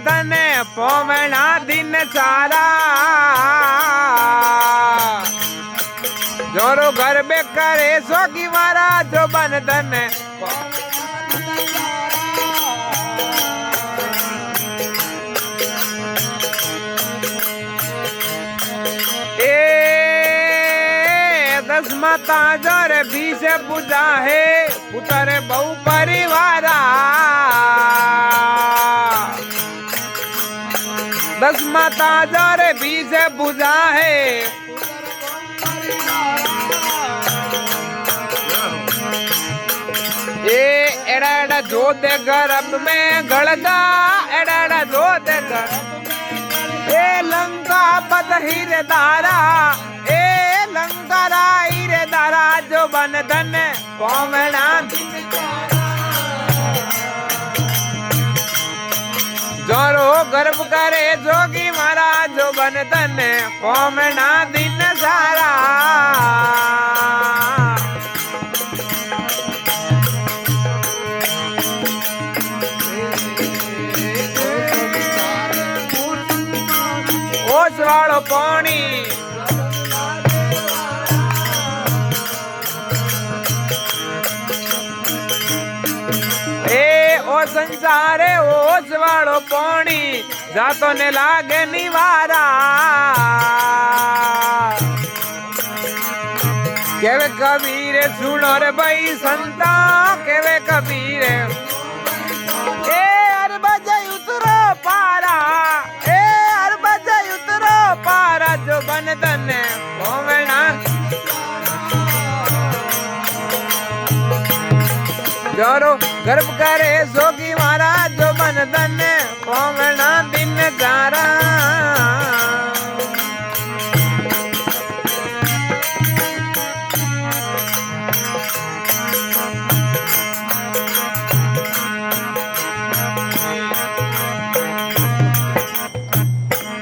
धन पोवना दिन सारा जोरो घर में करे सोगी मारा जो बन धन माता जोर भी से पूजा है पुत्र बहु परिवारा 10 माता जोर भी से पूजा है ये एड़ा एड़ा जो दे गर्भ में गड़दा एड़ा एड़ा जो दे गर्भ ए लंका पद हीरे दारा लंकारा हीरे दारा जो बन धन पोवना जोरो गर्भ करे जोगी मारा जो बन धन पोवना दिन सारा ओस वालो पानी संसारे ओस वालो पानी जातो ने लागे निवारा केवे कबीर सुनो रे भाई संता केवे कबीर ए हर बजे उतरो पारा ए हर बजे उतरो पारा जो बन धन पोवना जोरो गर्भ करे जोगी मारा